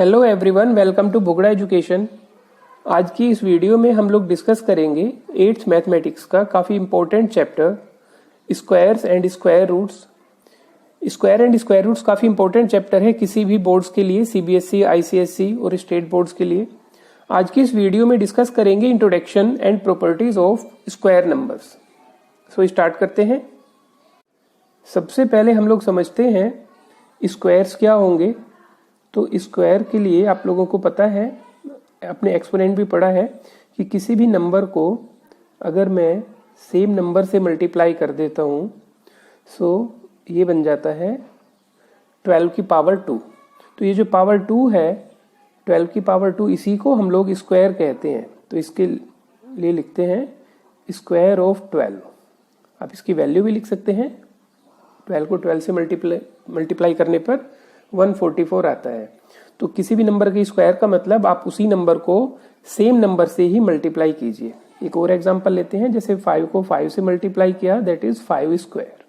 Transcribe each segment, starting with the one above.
Hello everyone, welcome to Bugda education. आज की इस वीडियो में हम लोग डिस्कस करेंगे 8th मैथमेटिक्स का काफ़ी important chapter squares and square roots. Square and square roots काफ़ी इंपॉर्टेंट चैप्टर है किसी भी बोर्ड्स के लिए, सीबीएसई, आईसीएसई और स्टेट बोर्ड्स के लिए। आज की इस वीडियो में डिस्कस करेंगे introduction and properties of square numbers. So start करते हैं। सबसे पहले हम लोग समझते हैं स्क्वायर्स क्या होंगे। तो स्क्वायर के लिए आप लोगों को पता है, अपने एक्सपोनेंट भी पढ़ा है कि किसी भी नंबर को अगर मैं सेम नंबर से मल्टीप्लाई कर देता हूँ सो ये बन जाता है 12 की पावर 2। तो ये जो पावर 2 है 12 की पावर 2, इसी को हम लोग स्क्वायर कहते हैं। तो इसके लिए लिखते हैं स्क्वायर ऑफ 12। आप इसकी वैल्यू भी लिख सकते हैं। 12 को 12 से मल्टीप्लाई करने पर 144 आता है। तो किसी भी नंबर के स्क्वायर का मतलब आप उसी नंबर को सेम नंबर से ही मल्टीप्लाई कीजिए। एक और एग्जांपल लेते हैं, जैसे 5 को 5 से मल्टीप्लाई किया, दैट इज 5 स्क्वायर।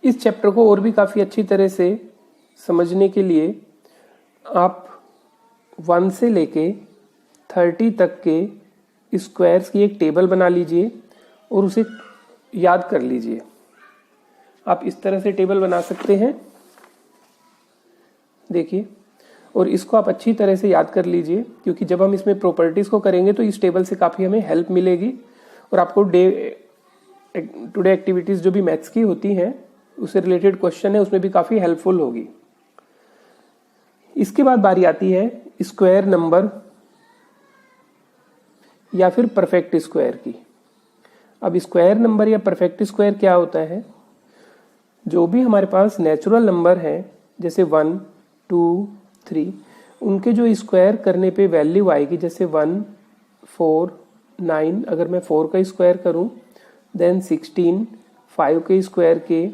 इस चैप्टर को और भी काफी अच्छी तरह से समझने के लिए आप 1 से लेके 30 तक के स्क्वायर्स की एक टेबल बना लीजिए और उसे याद कर लीजिए। आप इस तरह से टेबल बना सकते हैं, देखिए, और इसको आप अच्छी तरह से याद कर लीजिए, क्योंकि जब हम इसमें प्रॉपर्टीज को करेंगे तो इस टेबल से काफी हमें हेल्प मिलेगी और आपको टुडे एक्टिविटीज जो भी मैथ्स की होती हैं उससे रिलेटेड क्वेश्चन है उसमें भी काफी हेल्पफुल होगी। इसके बाद बारी आती है स्क्वायर नंबर या फिर परफेक्ट स्क्वायर की। अब स्क्वायर नंबर या परफेक्ट स्क्वायर क्या होता है? जो भी हमारे पास नेचुरल नंबर है जैसे 1, 2, 3, उनके जो स्क्वायर करने पे वैल्यू आएगी, जैसे 1, 4, 9, अगर मैं 4 का स्क्वायर करूं, देन 16, 5 के स्क्वायर के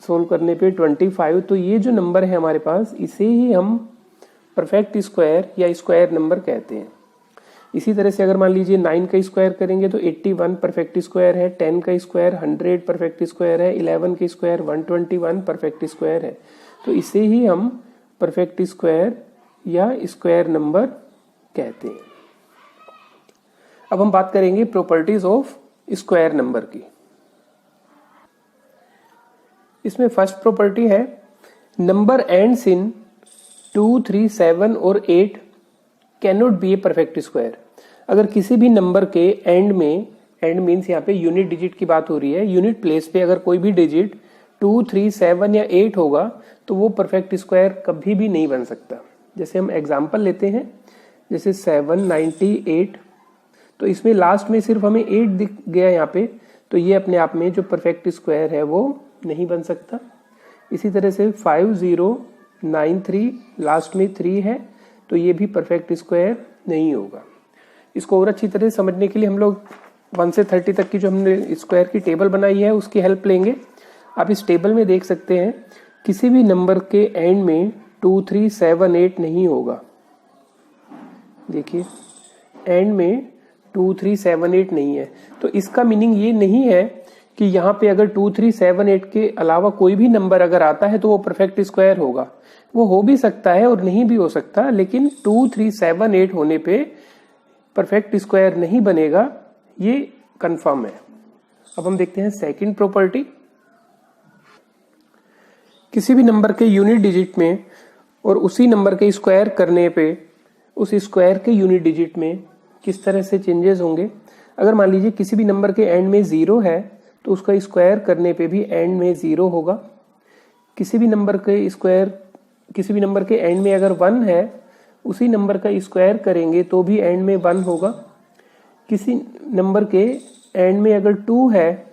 सोल्व करने पे 25। तो ये जो नंबर है हमारे पास, इसे ही हम परफेक्ट स्क्वायर या स्क्वायर नंबर कहते हैं। इसी तरह से अगर मान लीजिए 9 का स्क्वायर करेंगे तो 81 परफेक्ट स्क्वायर है, 10 का स्क्वायर 100 परफेक्ट स्क्वायर है, 11 का स्क्वायर 121 परफेक्ट स्क्वायर है। तो इसे ही हम परफेक्ट स्क्वायर या स्क्वायर नंबर कहते हैं। अब हम बात करेंगे प्रॉपर्टीज ऑफ स्क्वायर नंबर की। इसमें फर्स्ट प्रॉपर्टी है नंबर एंड्स इन 2, 3, 7 और 8 can not be a perfect square. अगर किसी भी नंबर के एंड में, एंड मीन्स यहाँ पे यूनिट डिजिट की बात हो रही है, यूनिट प्लेस पे अगर कोई भी डिजिट 2, 3, 7 या 8 होगा तो वो परफेक्ट स्क्वायर कभी भी नहीं बन सकता। जैसे हम एग्जांपल लेते हैं, जैसे 798, तो इसमें लास्ट में सिर्फ हमें 8 दिख गया यहाँ पे, तो ये अपने आप में जो परफेक्ट स्क्वायर है वो नहीं बन सकता। इसी तरह से 5093, लास्ट में 3 है, तो ये भी परफेक्ट स्क्वायर नहीं होगा। इसको और अच्छी तरह से समझने के लिए हम लोग 1 से 30 तक की जो हमने स्क्वायर की टेबल बनाई है उसकी हेल्प लेंगे। आप इस टेबल में देख सकते हैं किसी भी नंबर के एंड में 2, 3, 7, 8 नहीं होगा। देखिए एंड में 2, 3, 7, 8 नहीं है। तो इसका मीनिंग ये नहीं है कि यहाँ पे अगर 2, 3, 7, 8 के अलावा कोई भी नंबर अगर आता है तो वो परफेक्ट स्क्वायर होगा। वो हो भी सकता है और नहीं भी हो सकता, लेकिन 2, 3, 7, 8 होने पे परफेक्ट स्क्वायर नहीं बनेगा, ये कंफर्म है। अब हम देखते हैं सेकंड प्रॉपर्टी। किसी भी नंबर के यूनिट डिजिट में और उसी नंबर के स्क्वायर करने पे उस स्क्वायर के यूनिट डिजिट में किस तरह से चेंजेस होंगे। अगर मान लीजिए किसी भी नंबर के एंड में 0 है तो उसका स्क्वायर करने पे भी एंड में 0 होगा। किसी भी नंबर के एंड में अगर 1 है, उसी नंबर का स्क्वायर करेंगे तो भी एंड में 1 होगा। किसी नंबर के एंड में अगर 2 है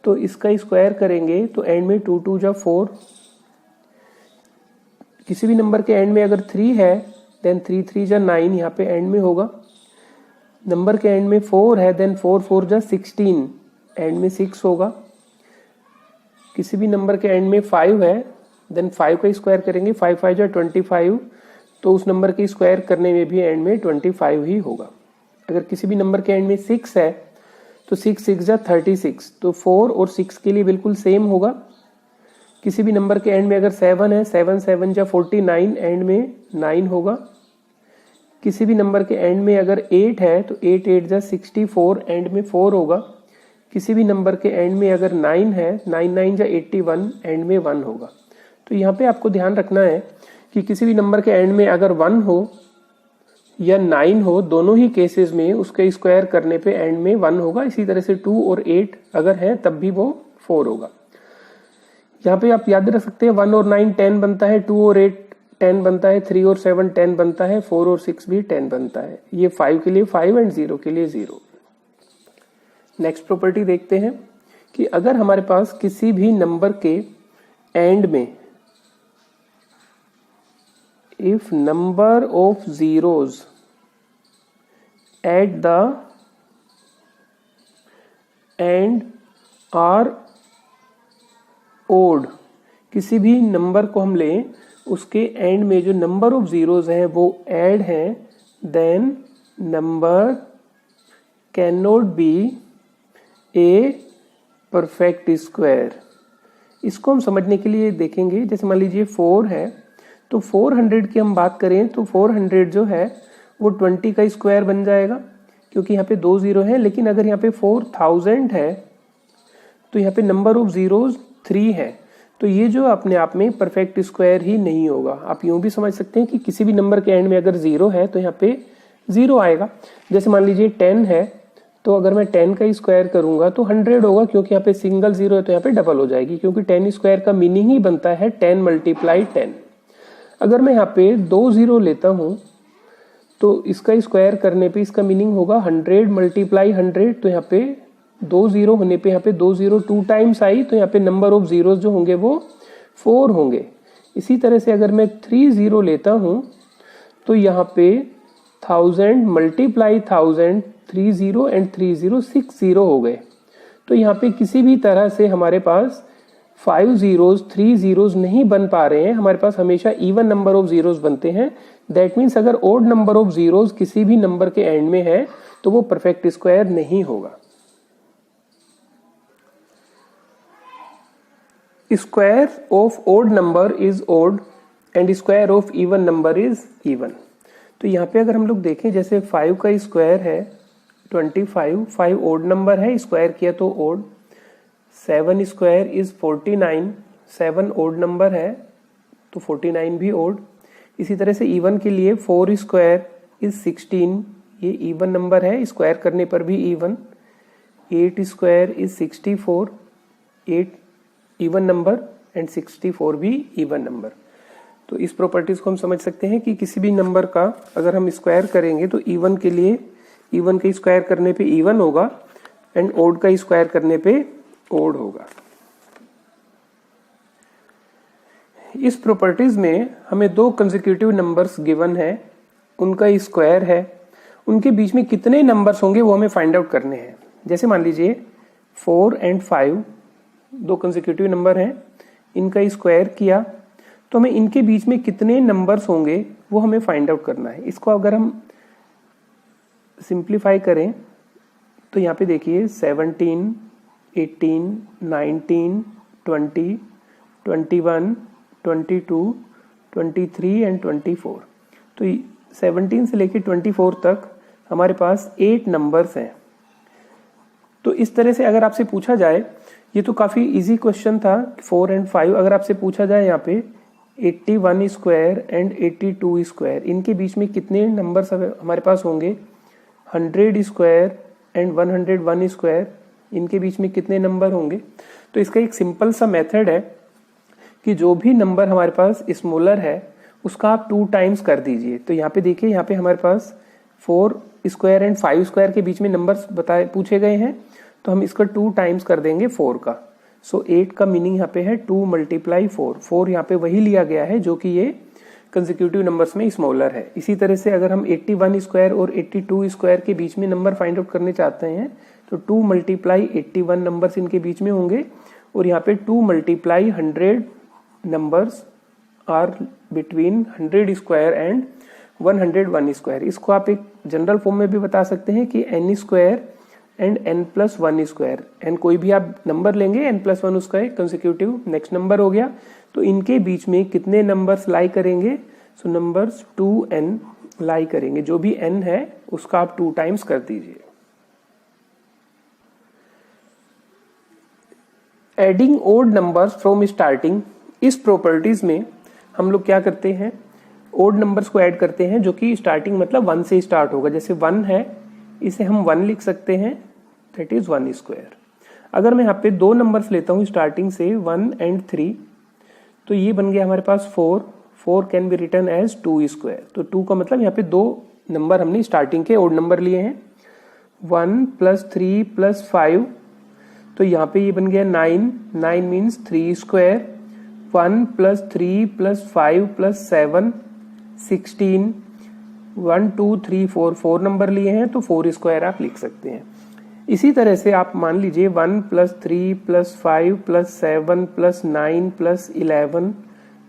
तो इसका स्क्वायर करेंगे तो एंड में 2, 2 जा 4। किसी भी नंबर के एंड में अगर 3 है देन 3, 3 जा 9, यहाँ पे एंड में होगा। नंबर के एंड में 4 है देन 4, 4 जा 16, एंड में 6 होगा। किसी भी नंबर के एंड में 5 है देन 5 का स्क्वायर करेंगे, 5, 5 जा 25, तो उस नंबर के स्क्वायर करने में भी एंड में 25 ही होगा। अगर किसी भी नंबर के एंड में 6 है तो 6, 6 जा 36, तो 4 और 6 के लिए बिल्कुल सेम होगा। किसी भी नंबर के एंड में अगर 7 है, 7 7 या 49 एंड में 9 होगा। किसी भी नंबर के एंड में अगर 8 है तो 8 8 जा 64 एंड में 4 होगा। किसी भी नंबर के एंड में अगर 9 है, 9 9 जा 81 एंड में 1 होगा। तो यहाँ पे आपको ध्यान रखना है कि किसी भी नंबर के एंड में अगर 1 हो या 9 हो, दोनों ही केसेस में उसके स्क्वायर करने पे एंड में 1 होगा। इसी तरह से 2 और 8 अगर है तब भी वो 4 होगा। यहाँ पे आप याद रख सकते हैं 1 और 9 10 बनता है, 2 और 8 10 बनता है, 3 और 7 10 बनता है, 4 और 6 भी 10 बनता है। ये 5 के लिए 5 एंड 0 के लिए 0। नेक्स्ट प्रॉपर्टी देखते हैं कि अगर हमारे पास किसी भी नंबर के एंड में if number of zeros at the end are odd, किसी भी नंबर को हम लें उसके एंड में जो नंबर ऑफ जीरोज है वो ऐड है, then number can not be a perfect square. इसको हम समझने के लिए देखेंगे, जैसे मान लीजिए 4 है तो 400 की हम बात करें तो 400 जो है वो 20 का स्क्वायर बन जाएगा, क्योंकि यहाँ पे 2 जीरो है। लेकिन अगर यहाँ पे 4000 है तो यहाँ पे नंबर ऑफ जीरोज 3 है, तो ये जो अपने आप में परफेक्ट स्क्वायर ही नहीं होगा। आप यूं भी समझ सकते हैं कि किसी भी नंबर के एंड में अगर 0 है तो यहाँ पे 0 आएगा। जैसे मान लीजिए 10 है तो अगर मैं 10 का स्क्वायर करूंगा तो 100 होगा, क्योंकि यहाँ पे सिंगल 0 है तो यहाँ पे डबल हो जाएगी, क्योंकि 10 स्क्वायर का मीनिंग ही बनता है 10 मल्टीप्लाई 10। अगर मैं यहाँ पे 2 0 लेता हूं तो इसका स्क्वायर करने पे इसका मीनिंग होगा 100 मल्टीप्लाई 100, तो यहाँ पे 2 0 होने पे यहाँ पे 2 0 2 टाइम्स आई, तो यहाँ पे नंबर ऑफ जीरोस जो होंगे वो 4 होंगे। इसी तरह से अगर मैं 3 0 लेता हूं तो यहाँ पे 1000 मल्टीप्लाई 1000 3 0 एंड 3 0 6 0 हो गए। तो यहाँ पे किसी भी तरह से हमारे पास 5 zeros 3 zeros नहीं बन पा रहे हैं, हमारे पास हमेशा इवन नंबर ऑफ जीरोस बनते हैं। दैट मीन्स अगर ओड नंबर ऑफ जीरोस किसी भी नंबर के एंड में है तो वो परफेक्ट स्क्वायर नहीं होगा। Square of odd number is odd and square of even number is even. तो यहाँ पे अगर हम लोग देखें, जैसे 5 का स्क्वायर है 25, 5 ओड नंबर है, स्क्वायर किया तो odd. 7 square is 49, 7 odd number है तो 49 भी ओड। इसी तरह से इवन के लिए 4 स्क्वायर इज 16, ये इवन नंबर है, स्क्वायर करने पर भी even. 8 square is 64, 8 even number and 64 भी इवन नंबर। तो इस प्रॉपर्टीज को हम समझ सकते हैं कि किसी भी नंबर का अगर हम स्क्वायर करेंगे तो इवन के लिए इवन का स्क्वायर करने पे इवन होगा एंड ओड का स्क्वायर करने पे ओड होगा। इस प्रॉपर्टीज में हमें 2 कंसेक्यूटिव नंबर्स गिवन है, उनका स्क्वायर है, उनके बीच में कितने नंबर्स होंगे वो हमें फाइंड आउट करने हैं। जैसे मान लीजिए 4 एंड 5 2 कंसेक्यूटिव नंबर हैं, इनका स्क्वायर किया तो हमें इनके बीच में कितने नंबर्स होंगे वो हमें फाइंड आउट करना है। इसको अगर हम सिंप्लीफाई करें तो यहाँ पे देखिए 17, 18, 19, 20, 21, 22, 23 एंड 24। तो 17 से लेकर 24 तक हमारे पास 8 नंबर्स हैं। तो इस तरह से अगर आपसे पूछा जाए, ये तो काफी इजी क्वेश्चन था 4 एंड 5, अगर आपसे पूछा जाए यहाँ पे 81 स्क्वायर एंड 82 स्क्वायर, इनके बीच में कितने नंबर्स हमारे पास होंगे। 100 स्क्वायर एंड 101 स्क्वायर, इनके बीच में कितने नंबर होंगे। तो इसका एक सिंपल सा मेथड है कि जो भी नंबर हमारे पास स्मॉलर है उसका आप 2 टाइम्स कर दीजिए। तो यहाँ पे देखिए, यहाँ पे हमारे पास 4 स्क्वायर एंड 5 स्क्वायर के बीच में नंबर्स पूछे गए हैं, तो हम इसका 2 टाइम्स कर देंगे 4 का। सो 8 का मीनिंग यहाँ पे है 2 मल्टीप्लाई 4। 4 यहाँ पे वही लिया गया है जो कि ये कंसेक्यूटिव नंबर्स में स्मॉलर है। इसी तरह से अगर हम 81 स्क्वायर और 82 स्क्वायर के बीच में नंबर फाइंड आउट करने चाहते हैं तो 2 मल्टीप्लाई 81 नंबर्स इनके बीच में होंगे, और यहाँ पे 2 multiply 100 numbers are between 100 square and 101 square. इसको आप एक जनरल फॉर्म में भी बता सकते हैं कि n square and n+1 square. n कोई भी आप नंबर लेंगे, n+1 उसका एक कंसेक्यूटिव नेक्स्ट नंबर हो गया। तो इनके बीच में कितने नंबर्स लाई करेंगे? सो नंबर्स 2n लाई करेंगे। जो भी n है उसका आप 2 टाइम्स कर दीजिए। Adding odd numbers from starting, इस प्रॉपर्टीज में हम लोग क्या करते हैं, ओड नंबर्स को ऐड करते हैं जो कि स्टार्टिंग मतलब 1 से स्टार्ट होगा। जैसे 1 है, इसे हम 1 लिख सकते हैं, दैट इज 1 स्क्वायर। अगर मैं यहाँ पे 2 नंबर्स लेता हूँ स्टार्टिंग से 1 and 3, तो ये बन गया हमारे पास 4। 4 can be written as 2 square. तो 2 का मतलब यहाँ पे 2 नंबर हमने स्टार्टिंग के ओड नंबर लिए हैं। 1 + 3 + 5, तो यहाँ पे ये बन गया 9। 9 मीन्स 3 स्क्वायर। 1 + 3 + 5 + 7 16। 1 2 3 4 4 नंबर लिए हैं, तो 4 स्क्वायर आप लिख सकते हैं। इसी तरह से आप मान लीजिए 1 + 3 + 5 + 7 + 9 + 11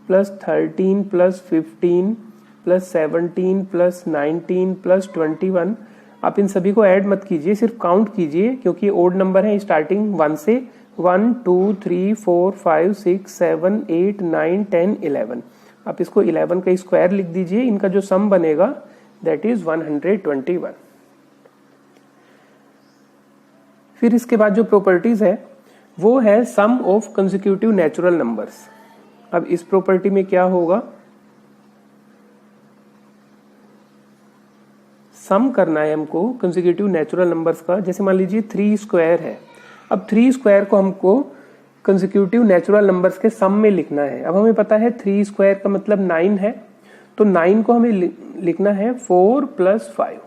+ 13 + 15 + 17 + 19 + 21। आप इन सभी को ऐड मत कीजिए, सिर्फ काउंट कीजिए, क्योंकि ओड नंबर है स्टार्टिंग 1 से। 1 2 3 4 5 6 7 8 9 10 11। आप इसको 11 का स्क्वायर लिख दीजिए। इनका जो सम बनेगा दैट इज 121। फिर इसके बाद जो प्रॉपर्टीज है वो है सम ऑफ कंसेक्यूटिव नेचुरल नंबर्स। अब इस प्रॉपर्टी में क्या होगा, सम करना है हमको कंसेक्यूटिव नेचुरल नंबर्स का। जैसे मान लीजिए 3 स्क्वायर है। अब 3 स्क्वायर को हमको कंसेक्यूटिव नेचुरल नंबर्स के सम में लिखना है। अब हमें पता है 3 स्क्वायर का मतलब 9 है, तो 9 को हमें लिखना है 4 + 5।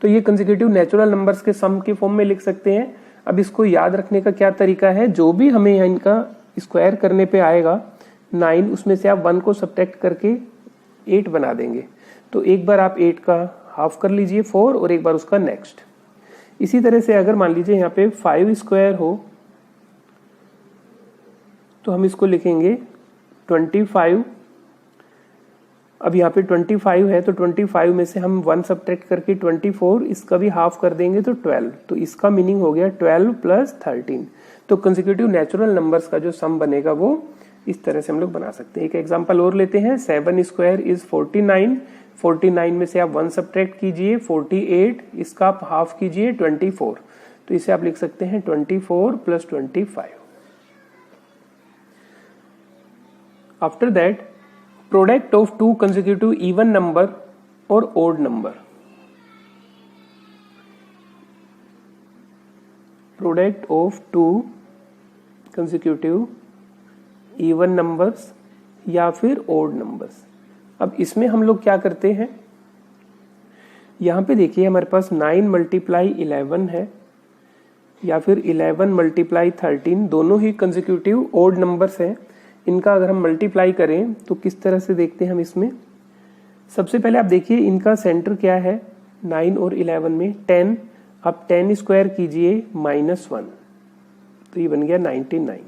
तो ये कंसेक्यूटिव नेचुरल नंबर्स के सम के फॉर्म में लिख सकते हैं। अब इसको याद रखने का क्या तरीका है, जो भी हमें इनका स्क्वायर करने पे आएगा 9, उसमें से आप 1 को सब्ट्रैक्ट करके 8 बना देंगे। तो एक बार आप 8 का हाफ कर लीजिए 4, और एक बार उसका नेक्स्ट। इसी तरह से अगर मान लीजिए यहाँ पे 5 स्क्वायर हो, तो हम इसको लिखेंगे 25। अब यहाँ पे 25 है, तो 25 में से हम 1 सब्ट्रैक्ट करके 24, इसका भी हाफ कर देंगे तो 12। तो इसका मीनिंग हो गया 12 + 13। तो कंसेक्यूटिव नेचुरल नंबर्स का जो सम बनेगा वो इस तरह से हम लोग बना सकते हैं। एक एग्जांपल और लेते हैं। 7 स्क्वायर इज 49। 49 में से आप 1 सब्ट्रैक्ट कीजिए 48, इसका आप हाफ कीजिए 24। तो इसे आप लिख सकते हैं 24 + 25। After that, product of 2 consecutive even number और odd number. Product of 2 consecutive even numbers या फिर ओड नंबर्स। अब इसमें हम लोग क्या करते हैं, यहां पे देखिए हमारे पास 9 × 11 है, या फिर 11 × 13, दोनों ही कंसेक्यूटिव ओड नंबर्स हैं। इनका अगर हम मल्टीप्लाई करें तो किस तरह से देखते हैं हम इसमें। सबसे पहले आप देखिए इनका सेंटर क्या है 9 और 11 में 10। आप 10 स्क्वायर कीजिए -1, तो ये बन गया 99।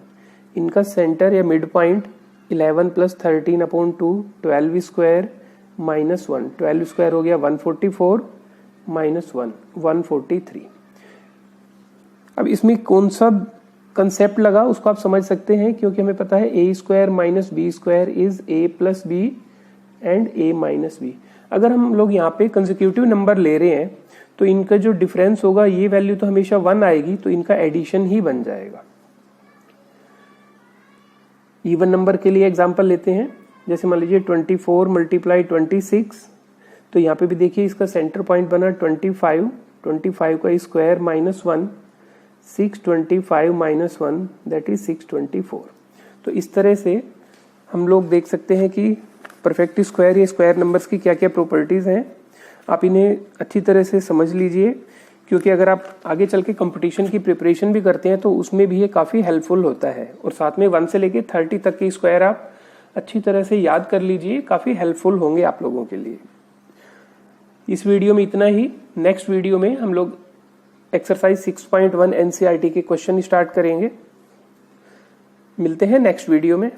इनका सेंटर या मिड पॉइंट 11 + 13/2, 12 स्क्वायर -1, 12 स्क्वायर हो गया 144 -1, 143। अब इसमें कौन सा कंसेप्ट लगा उसको आप समझ सकते हैं, क्योंकि हमें पता है a² - b² is a + b and a - b। अगर हम लोग यहाँ पे कंसेक्यूटिव नंबर ले रहे हैं तो इनका जो डिफरेंस होगा, ये वैल्यू तो हमेशा 1 आएगी, तो इनका एडिशन ही बन जाएगा। इवन नंबर के लिए एग्जांपल लेते हैं। जैसे मान लीजिए 24 × 26, तो यहाँ पे भी देखिए इसका सेंटर पॉइंट बना 25। 25 का स्क्वायर -1, 625 - 1 दैट इज 624। तो इस तरह से हम लोग देख सकते हैं कि परफेक्ट स्क्वायर या स्क्वायर नंबर्स की क्या क्या प्रॉपर्टीज हैं। आप इन्हें अच्छी तरह से समझ लीजिए, क्योंकि अगर आप आगे चल के कंपटीशन की प्रिपरेशन भी करते हैं तो उसमें भी ये काफ़ी हेल्पफुल होता है। और साथ में 1 से लेके 30 तक के स्क्वायर आप अच्छी तरह से याद कर लीजिए, काफ़ी हेल्पफुल होंगे आप लोगों के लिए। इस वीडियो में इतना ही। नेक्स्ट वीडियो में हम लोग एक्सरसाइज 6.1 NCERT के क्वेश्चन स्टार्ट करेंगे। मिलते हैं नेक्स्ट वीडियो में।